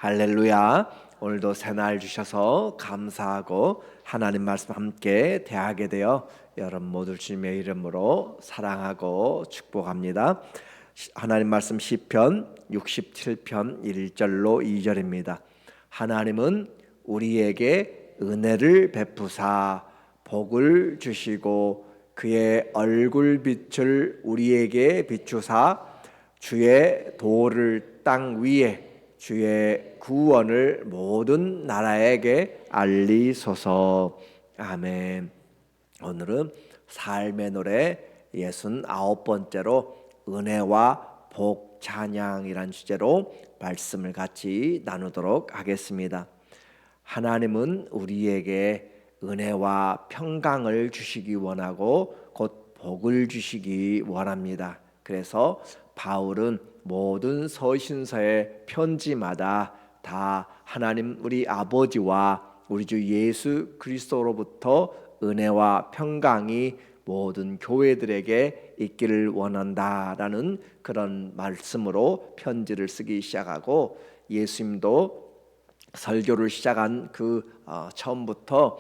할렐루야. 오늘도 새날 주셔서 감사하고 하나님 말씀 함께 대하게 되어 여러분 모두 주님의 이름으로 사랑하고 축복합니다. 하나님 말씀 시편 67편 1절로 2절입니다. 하나님은 우리에게 은혜를 베푸사 복을 주시고 그의 얼굴빛을 우리에게 비추사 주의 도를 땅 위에 주의 구원을 모든 나라에게 알리소서. 아멘. 오늘은 삶의 노래 69번째로 은혜와 복 찬양이란 주제로 말씀을 같이 나누도록 하겠습니다. 하나님은 우리에게 은혜와 평강을 주시기 원하고 곧 복을 주시기 원합니다. 그래서 바울은 모든 서신서의 편지마다 다 하나님 우리 아버지와 우리 주 예수 그리스도로부터 은혜와 평강이 모든 교회들에게 있기를 원한다라는 그런 말씀으로 편지를 쓰기 시작하고, 예수님도 설교를 시작한 처음부터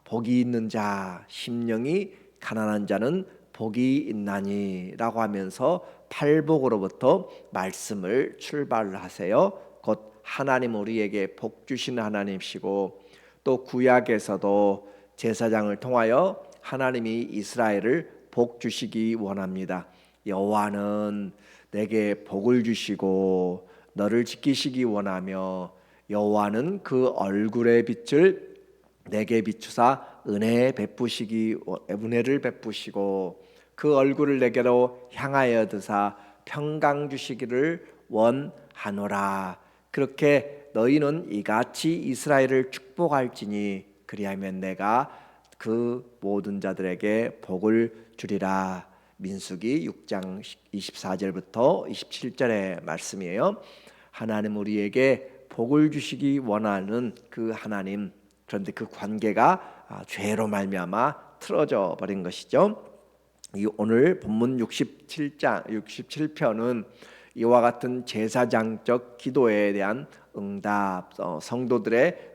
복이 있는 자 심령이 가난한 자는 복이 있나니라고 하면서 팔복으로부터 말씀을 출발하세요. 곧 하나님 우리에게 복 주시는 하나님이시고, 또 구약에서도 제사장을 통하여 하나님이 이스라엘을 복 주시기 원합니다. 여호와는 내게 복을 주시고 너를 지키시기 원하며 여호와는 그 얼굴의 빛을 내게 비추사 은혜를 베푸시고 그 얼굴을 내게로 향하여 드사 평강 주시기를 원하노라. 그렇게 너희는 이같이 이스라엘을 축복할지니 그리하면 내가 그 모든 자들에게 복을 주리라. 민수기 6장 24절부터 27절의 말씀이에요. 하나님 우리에게 복을 주시기 원하는 그 하나님, 그런데 그 관계가 죄로 말미암아 틀어져 버린 것이죠. 오늘 본문 67편은 이와 같은 제사장적 기도에 대한 응답, 성도들의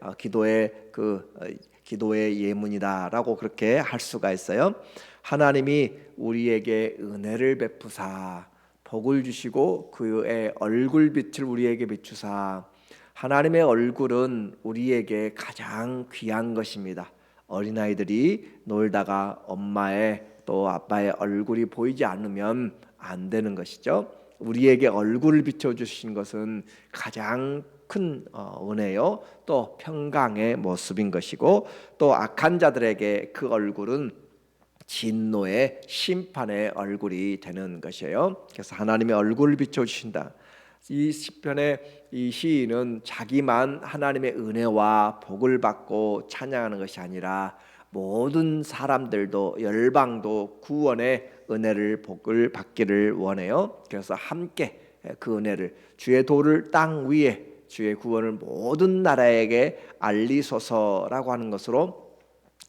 기도의 예문이다라고 그렇게 할 수가 있어요. 하나님이 우리에게 은혜를 베푸사 복을 주시고 그의 얼굴빛을 우리에게 비추사. 하나님의 얼굴은 우리에게 가장 귀한 것입니다. 어린아이들이 놀다가 엄마의 또 아빠의 얼굴이 보이지 않으면 안 되는 것이죠. 우리에게 얼굴을 비춰주신 것은 가장 큰 은혜요, 또 평강의 모습인 것이고, 또 악한 자들에게 그 얼굴은 진노의 심판의 얼굴이 되는 것이에요. 그래서 하나님의 얼굴을 비춰주신다. 이 시편의 이 시인은 자기만 하나님의 은혜와 복을 받고 찬양하는 것이 아니라 모든 사람들도 열방도 구원의 은혜를 복을 받기를 원해요. 그래서 함께 그 은혜를 주의 도를 땅 위에 주의 구원을 모든 나라에게 알리소서라고 하는 것으로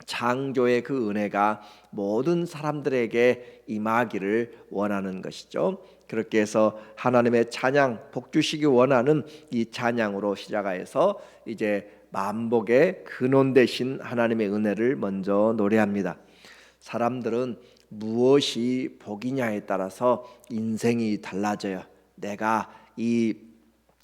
창조의 그 은혜가 모든 사람들에게 임하기를 원하는 것이죠. 그렇게 해서 하나님의 찬양 복 주시기 원하는 이 찬양으로 시작해서 이제 만복의 근원 되신 하나님의 은혜를 먼저 노래합니다. 사람들은 무엇이 복이냐에 따라서 인생이 달라져요. 내가 이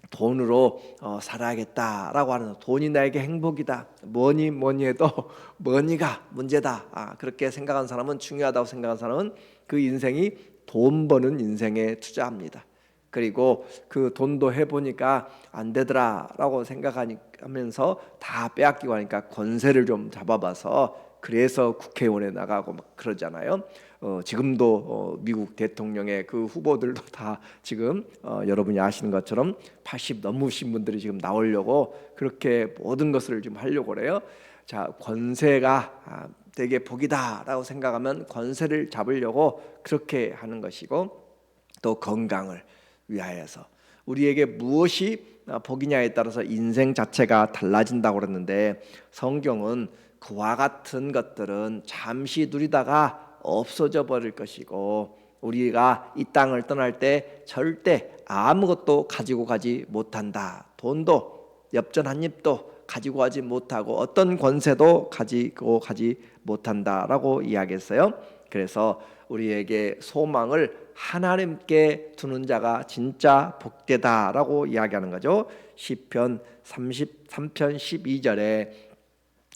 돈으로 살아야겠다라고 하는, 돈이 나에게 행복이다, 뭐니 해도 머니가 문제다, 그렇게 생각하는 사람은, 중요하다고 생각하는 사람은 그 인생이 돈 버는 인생에 투자합니다. 그리고 그 돈도 해보니까 안 되더라라고 생각하면서 다 빼앗기고 하니까 권세를 좀 잡아봐서 그래서 국회의원에 나가고 막 그러잖아요. 지금도 미국 대통령의 그 후보들도 다 지금 여러분이 아시는 것처럼 80 넘으신 분들이 지금 나오려고 그렇게 모든 것을 좀 하려고 그래요. 자, 권세가 되게 복이다라고 생각하면 권세를 잡으려고 그렇게 하는 것이고, 또 건강을 위하여서 우리에게 무엇이 복이냐에 따라서 인생 자체가 달라진다고 그랬는데, 성경은 그와 같은 것들은 잠시 누리다가 없어져 버릴 것이고 우리가 이 땅을 떠날 때 절대 아무것도 가지고 가지 못한다. 돈도 엽전 한 입도 가지고 가지 못하고 어떤 권세도 가지고 가지 못한다라고 이야기했어요. 그래서 우리에게 소망을 하나님께 두는 자가 진짜 복되다라고 이야기하는 거죠. 시편 33편 12절에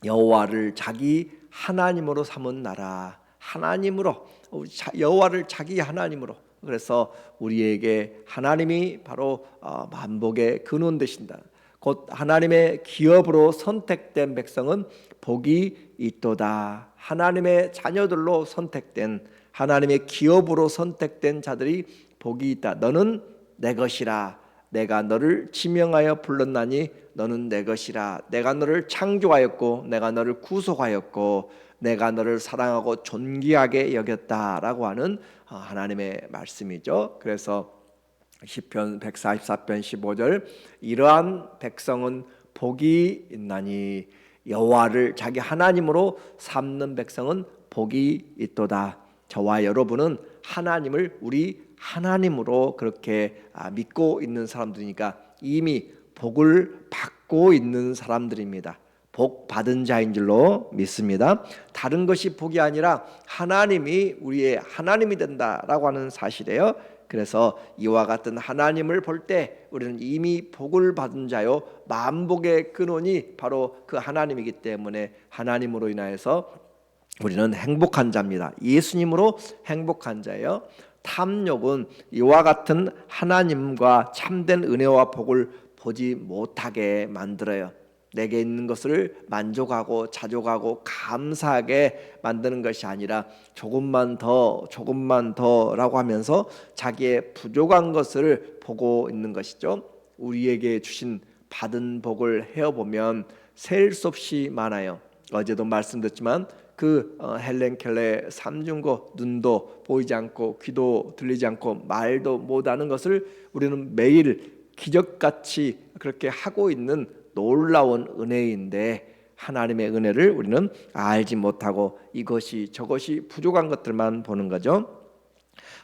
여호와를 자기 하나님으로 삼은 나라, 하나님으로, 여호와를 자기 하나님으로. 그래서 우리에게 하나님이 바로 만복의 근원 되신다. 곧 하나님의 기업으로 선택된 백성은 복이 있도다. 하나님의 자녀들로 선택된, 하나님의 기업으로 선택된 자들이 복이 있다. 너는 내 것이라. 내가 너를 지명하여 불렀나니 너는 내 것이라. 내가 너를 창조하였고 내가 너를 구속하였고 내가 너를 사랑하고 존귀하게 여겼다라고 하는 하나님의 말씀이죠. 그래서 시편 144편 15절, 이러한 백성은 복이 있나니 여호와를 자기 하나님으로 삼는 백성은 복이 있도다. 저와 여러분은 하나님을 우리 하나님으로 그렇게 믿고 있는 사람들이니까 이미 복을 받고 있는 사람들입니다. 복 받은 자인 줄로 믿습니다. 다른 것이 복이 아니라 하나님이 우리의 하나님이 된다라고 하는 사실이에요. 그래서 이와 같은 하나님을 볼 때 우리는 이미 복을 받은 자요, 만복의 근원이 바로 그 하나님이기 때문에 하나님으로 인하여서 우리는 행복한 자입니다. 예수님으로 행복한 자예요. 탐욕은 이와 같은 하나님과 참된 은혜와 복을 보지 못하게 만들어요. 내게 있는 것을 만족하고 자족하고 감사하게 만드는 것이 아니라 조금만 더라고 하면서 자기의 부족한 것을 보고 있는 것이죠. 우리에게 주신 받은 복을 헤어보면 셀 수 없이 많아요. 어제도 말씀드렸지만 그 헬렌 켈러의 삼중고, 눈도 보이지 않고 귀도 들리지 않고 말도 못하는 것을 우리는 매일 기적같이 그렇게 하고 있는 놀라운 은혜인데, 하나님의 은혜를 우리는 알지 못하고 이것이 저것이 부족한 것들만 보는 거죠.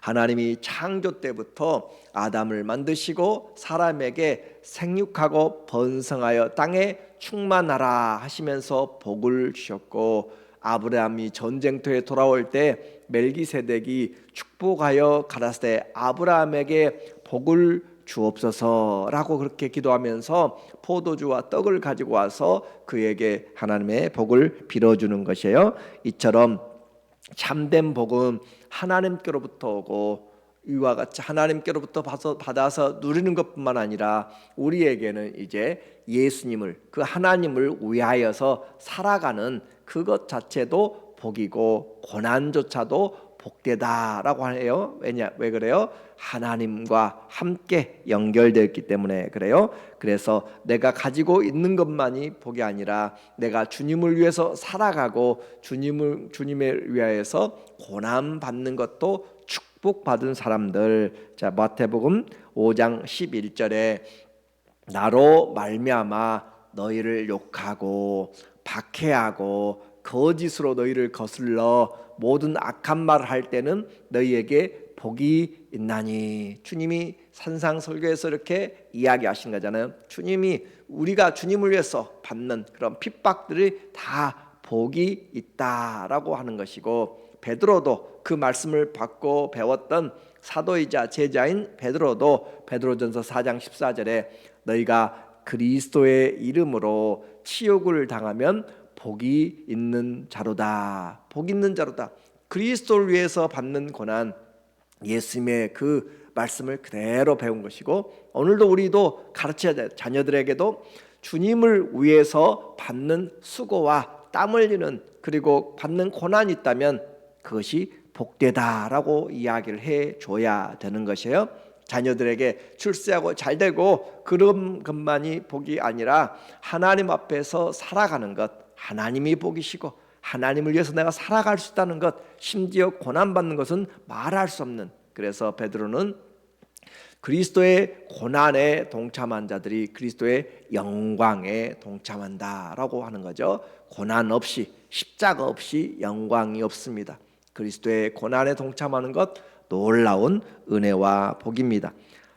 하나님이 창조 때부터 아담을 만드시고 사람에게 생육하고 번성하여 땅에 충만하라 하시면서 복을 주셨고, 아브라함이 전쟁터에 돌아올 때 멜기세덱이 축복하여 가라사대 아브라함에게 복을 주옵소서라고 그렇게 기도하면서 포도주와 떡을 가지고 와서 그에게 하나님의 복을 빌어주는 것이에요. 이처럼 참된 복은 하나님께로부터 오고 이와 같이 하나님께로부터 받아서 누리는 것뿐만 아니라 우리에게는 이제 예수님을, 그 하나님을 위하여서 살아가는 그것 자체도 복이고 고난조차도 복되다라고 해요. 왜 그래요? 하나님과 함께 연결되어 있기 때문에 그래요. 그래서 내가 가지고 있는 것만이 복이 아니라 내가 주님을 위해서 살아가고 주님을 위하여서 고난 받는 것도 축복받은 사람들. 자, 마태복음 5장 11절에 나로 말미암아 너희를 욕하고 박해하고 거짓으로 너희를 거슬러 모든 악한 말을 할 때는 너희에게 복이 있나니. 주님이 산상설교에서 이렇게 이야기하신 거잖아요. 주님이 우리가 주님을 위해서 받는 그런 핍박들이 다 복이 있다라고 하는 것이고, 베드로도 그 말씀을 받고 배웠던 사도이자 제자인 베드로도 베드로전서 4장 14절에 너희가 그리스도의 이름으로 치욕을 당하면 복이 있는 자로다. 복 있는 자로다. 그리스도를 위해서 받는 고난, 예수님의 그 말씀을 그대로 배운 것이고, 오늘도 우리도 가르쳐야 돼. 자녀들에게도 주님을 위해서 받는 수고와 땀 흘리는, 그리고 받는 고난이 있다면 그것이 복되다라고 이야기를 해줘야 되는 것이에요. 자녀들에게 출세하고 잘되고 그런 것만이 복이 아니라 하나님 앞에서 살아가는 것, 하나님이 복이시고 하나님을 위해서 내가 살아갈 수 있다는 것, 심지어 고난받는 것은 말할 수 없는. 그래서 베드로는 그리스도의 고난에 동참한 자들이 그리스도의 영광에 동참한다라고 하는 거죠. 고난 없이, 십자가 없이 영광이 없습니다. 그리스도의 고난에 동참하는 것, 놀라운 은혜와 복입니다.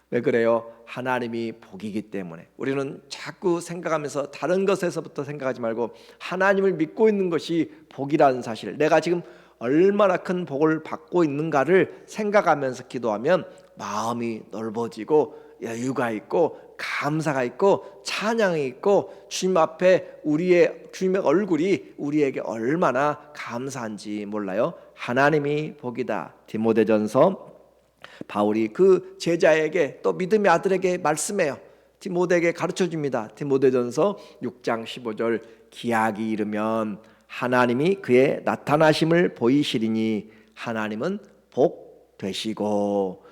왜 그래요? 하나님이 복이기 때문에. 우리는 자꾸 생각하면서 다른 것에서부터 생각하지 말고 하나님을 믿고 있는 것이 복이라는 사실, 내가 지금 얼마나 큰 복을 받고 있는가를 생각하면서 기도하면 마음이 넓어지고 여유가 있고 감사가 있고 찬양이 있고 주님 앞에 주님의 얼굴이 우리에게 얼마나 감사한지 몰라요. 하나님이 복이다. 디모데전서 바울이 그 제자에게 또 믿음의 아들에게 말씀해요. 디모데에게 가르쳐 줍니다. 디모데전서 6장 15절, 기약이 이르면 하나님이 그의 나타나심을 보이시리니 하나님은 복 되시고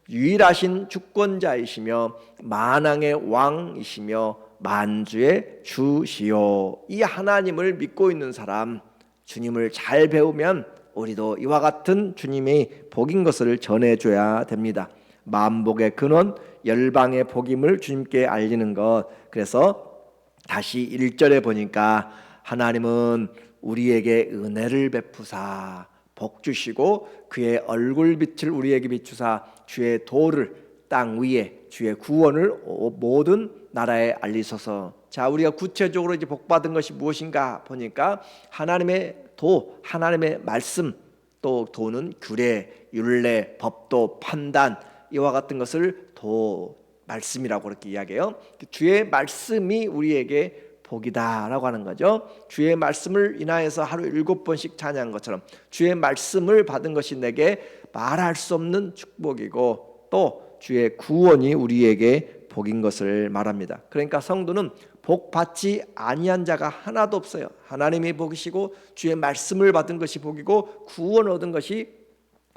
유일하신 주권자이시며 만왕의 왕이시며 만주의 주시요. 이 하나님을 믿고 있는 사람, 주님을 잘 배우면 우리도 이와 같은 주님의 복인 것을 전해줘야 됩니다. 만복의 근원, 열방의 복임을 주님께 알리는 것. 그래서 다시 1절에 보니까 하나님은 우리에게 은혜를 베푸사 복 주시고 그의 얼굴빛을 우리에게 비추사 주의 도를 땅 위에 주의 구원을 모든 나라에 알리소서. 자, 우리가 구체적으로 이제 복받은 것이 무엇인가 보니까 하나님의 도, 하나님의 말씀, 또 도는 규례, 율례, 법도, 판단, 이와 같은 것을 도, 말씀이라고 그렇게 이야기해요. 주의 말씀이 우리에게 복이다라고 하는 거죠. 주의 말씀을 인하여서 하루 7번씩 찬양한 것처럼 주의 말씀을 받은 것이 내게 말할 수 없는 축복이고 또 주의 구원이 우리에게 복인 것을 말합니다. 그러니까 성도는 복 받지 아니한 자가 하나도 없어요. 하나님이 복이시고 주의 말씀을 받은 것이 복이고 구원 얻은 것이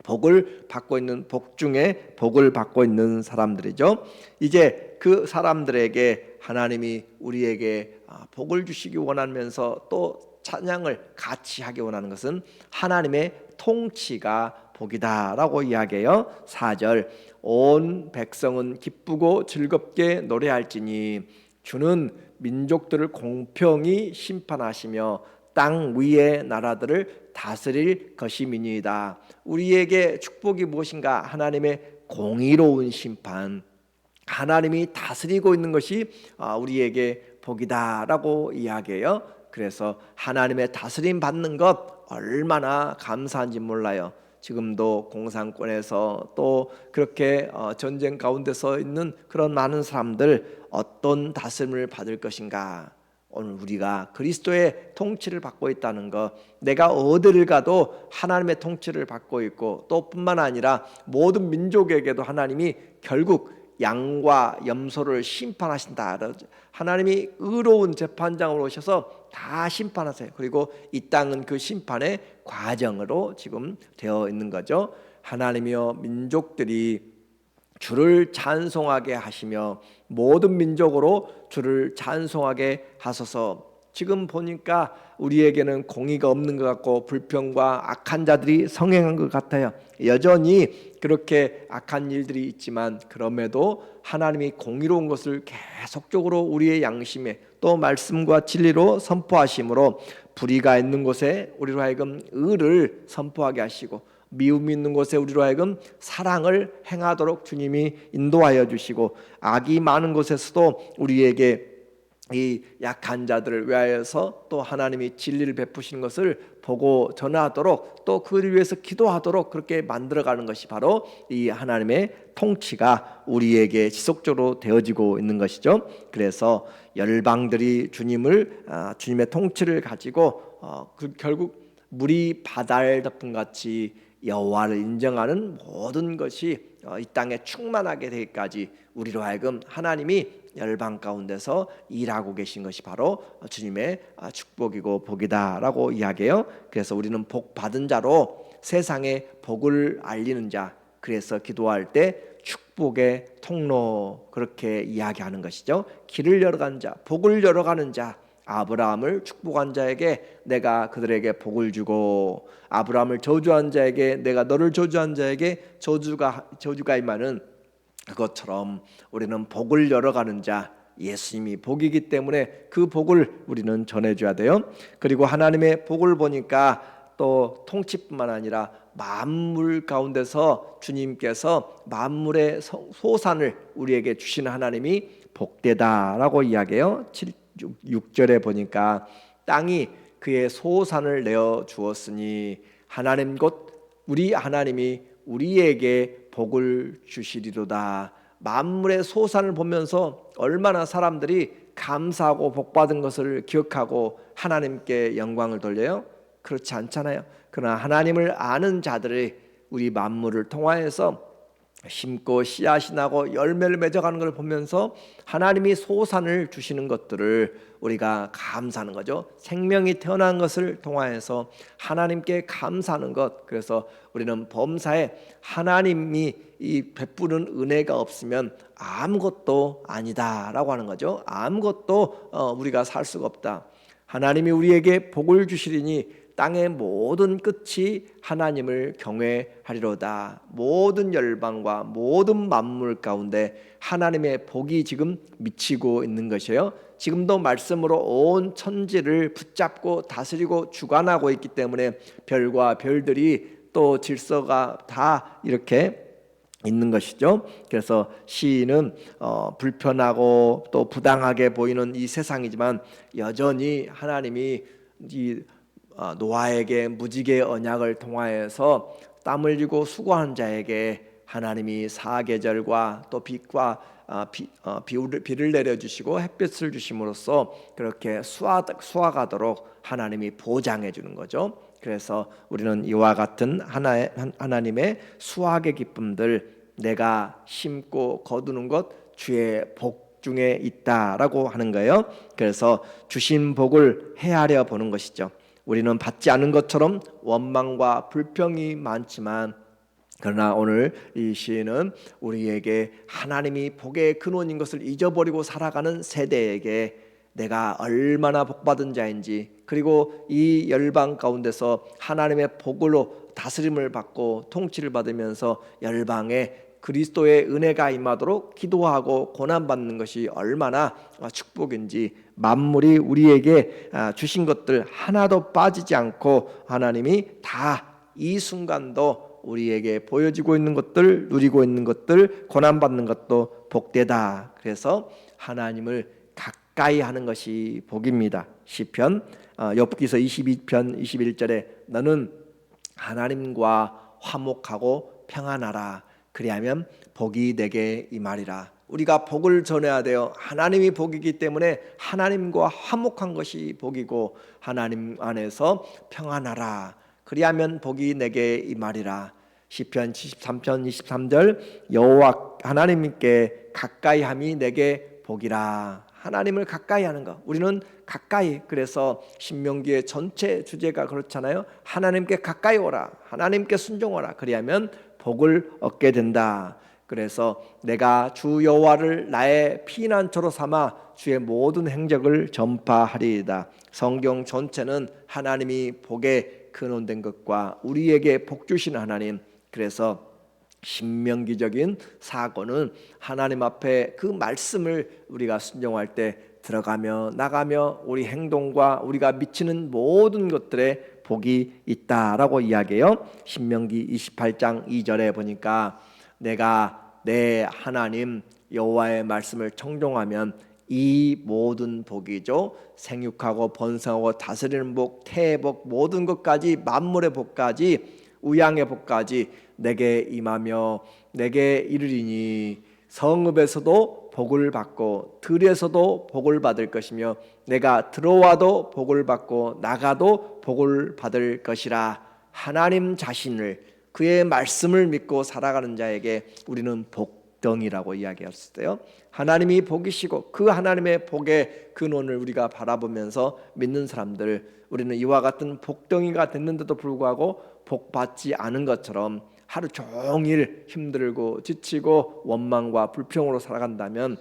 복을 받고 있는, 복 중에 복을 받고 있는 사람들이죠. 이제 그 사람들에게 하나님이 우리에게 복을 주시기 원하면서 또 찬양을 같이 하기 원하는 것은 하나님의 통치가 복이다라고 이야기해요. 4절, 온 백성은 기쁘고 즐겁게 노래할지니 주는 민족들을 공평히 심판하시며 땅 위의 나라들을 다스릴 것임이니이다. 우리에게 축복이 무엇인가? 하나님의 공의로운 심판, 하나님이 다스리고 있는 것이 우리에게 복이다라고 이야기해요. 그래서 하나님의 다스림 받는 것 얼마나 감사한지 몰라요. 지금도 공산권에서 또 그렇게 전쟁 가운데서 있는 그런 많은 사람들, 어떤 다스림을 받을 것인가? 오늘 우리가 그리스도의 통치를 받고 있다는 것, 내가 어디를 가도 하나님의 통치를 받고 있고 또 뿐만 아니라 모든 민족에게도 하나님이 결국 양과 염소를 심판하신다. 하나님이 의로운 재판장으로 오셔서 다 심판하세요. 그리고 이 땅은 그 심판의 과정으로 지금 되어 있는 거죠. 하나님이여 민족들이 주를 찬송하게 하시며 모든 민족으로 주를 찬송하게 하소서. 지금 보니까 우리에게는 공의가 없는 것 같고 불평과 악한 자들이 성행한 것 같아요. 여전히 그렇게 악한 일들이 있지만 그럼에도 하나님이 공의로운 것을 계속적으로 우리의 양심에 또 말씀과 진리로 선포하심으로 불의가 있는 곳에 우리로 하여금 의를 선포하게 하시고 미움이 있는 곳에 우리로 하여금 사랑을 행하도록 주님이 인도하여 주시고 악이 많은 곳에서도 우리에게 이 약한 자들을 위하여서 또 하나님이 진리를 베푸시는 것을 보고 전하도록 또 그를 위해서 기도하도록 그렇게 만들어가는 것이 바로 이 하나님의 통치가 우리에게 지속적으로 되어지고 있는 것이죠. 그래서 열방들이 주님의 통치를 가지고 결국 물이 바다를 덮은 같이 여호와를 인정하는 모든 것이 이 땅에 충만하게 되기까지 우리로 하여금 하나님이 열방 가운데서 일하고 계신 것이 바로 주님의 축복이고 복이다라고 이야기해요. 그래서 우리는 복 받은 자로 세상에 복을 알리는 자, 그래서 기도할 때 축복의 통로 그렇게 이야기하는 것이죠. 길을 열어가는 자, 복을 열어가는 자, 아브라함을 축복한 자에게 내가 그들에게 복을 주고 아브라함을 저주한 자에게 내가 너를 저주한 자에게 저주가 임하는 그것처럼 우리는 복을 열어가는 자, 예수님이 복이기 때문에 그 복을 우리는 전해줘야 돼요. 그리고 하나님의 복을 보니까 또 통치뿐만 아니라 만물 가운데서 주님께서 만물의 소산을 우리에게 주시는 하나님이 복되다라고 이야기해요. 6절에 보니까 땅이 그의 소산을 내어 주었으니 하나님 곧 우리 하나님이 우리에게 복을 주시리로다. 만물의 소산을 보면서 얼마나 사람들이 감사하고 복받은 것을 기억하고 하나님께 영광을 돌려요? 그렇지 않잖아요. 그러나 하나님을 아는 자들이 우리 만물을 통하여서 심고 씨앗이 나고 열매를 맺어가는 걸 보면서 하나님이 소산을 주시는 것들을 우리가 감사하는 거죠. 생명이 태어난 것을 통하여서 하나님께 감사하는 것. 그래서 우리는 범사에 하나님이 이 베푸는 은혜가 없으면 아무것도 아니다라고 하는 거죠. 아무것도 우리가 살 수가 없다. 하나님이 우리에게 복을 주시리니 땅의 모든 끝이 하나님을 경외하리로다. 모든 열방과 모든 만물 가운데 하나님의 복이 지금 미치고 있는 것이에요. 지금도 말씀으로 온 천지를 붙잡고 다스리고 주관하고 있기 때문에 별과 별들이 또 질서가 다 이렇게 있는 것이죠. 그래서 시인은 불편하고 또 부당하게 보이는 이 세상이지만 여전히 하나님이 이 노아에게 무지개 언약을 통하여서 땀 흘리고 수고하는 자에게 하나님이 사계절과 또 빛과 비를 내려주시고 햇볕을 주심으로써 그렇게 수확하도록 하나님이 보장해 주는 거죠. 그래서 우리는 이와 같은 하나님의 수확의 기쁨들, 내가 심고 거두는 것 주의 복 중에 있다라고 하는 거예요. 그래서 주신 복을 헤아려 보는 것이죠. 우리는 받지 않은 것처럼 원망과 불평이 많지만, 그러나 오늘 이 시인은 우리에게 하나님이 복의 근원인 것을 잊어버리고 살아가는 세대에게 내가 얼마나 복받은 자인지, 그리고 이 열방 가운데서 하나님의 복으로 다스림을 받고 통치를 받으면서 열방에 그리스도의 은혜가 임하도록 기도하고 고난받는 것이 얼마나 축복인지, 만물이 우리에게 주신 것들 하나도 빠지지 않고 하나님이 다 이 순간도 우리에게 보여지고 있는 것들, 누리고 있는 것들, 고난받는 것도 복되다. 그래서 하나님을 가까이 하는 것이 복입니다. 시편 욥기서 22편 21절에 너는 하나님과 화목하고 평안하라. 그리하면 복이 내게 임하리라. 우리가 복을 전해야 돼요. 하나님이 복이기 때문에 하나님과 화목한 것이 복이고, 하나님 안에서 평안하라. 그리하면 복이 내게 임하리라. 시편 73편 23절 여호와 하나님께 가까이함이 내게 복이라. 하나님을 가까이 하는 것, 우리는 가까이. 그래서 신명기의 전체 주제가 그렇잖아요. 하나님께 가까이 오라, 하나님께 순종하라. 그리하면 복을 얻게 된다. 그래서 내가 주 여호와를 나의 피난처로 삼아 주의 모든 행적을 전파하리이다. 성경 전체는 하나님이 복의 근원된 것과 우리에게 복 주시는 하나님. 그래서 신명기적인 사고는 하나님 앞에 그 말씀을 우리가 순종할 때 들어가며 나가며 우리 행동과 우리가 미치는 모든 것들에 복이 있다라고 이야기해요. 신명기 28장 2절에 보니까 내가 내 하나님 여호와의 말씀을 청종하면 이 모든 복이죠. 생육하고 번성하고 다스리는 복, 태의 복, 모든 것까지, 만물의 복까지, 우양의 복까지 내게 임하며 내게 이르리니 성읍에서도 복을 받고 들에서도 복을 받을 것이며 내가 들어와도 복을 받고 나가도 복을 받을 것이라. 하나님 자신을, 그의 말씀을 믿고 살아가는 자에게 우리는 복덩이라고 이야기했어요. 하나님이 복이시고 그 하나님의 복의 근원을 우리가 바라보면서 믿는 사람들, 우리는 이와 같은 복덩이가 됐는데도 불구하고 복받지 않은 것처럼 하루 종일 힘들고 지치고 원망과 불평으로 살아간다면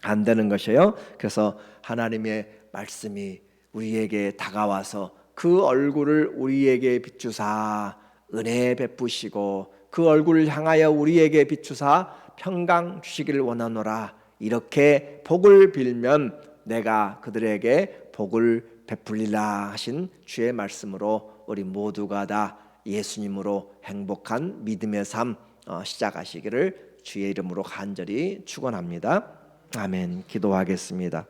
안 되는 것이에요. 그래서 하나님의 말씀이 우리에게 다가와서 그 얼굴을 우리에게 비추사 은혜 베푸시고 그 얼굴을 향하여 우리에게 비추사 평강 주시기를 원하노라. 이렇게 복을 빌면 내가 그들에게 복을 베풀리라 하신 주의 말씀으로 우리 모두가 다 예수님으로 행복한 믿음의 삶 시작하시기를 주의 이름으로 간절히 축원합니다. 아멘. 기도하겠습니다.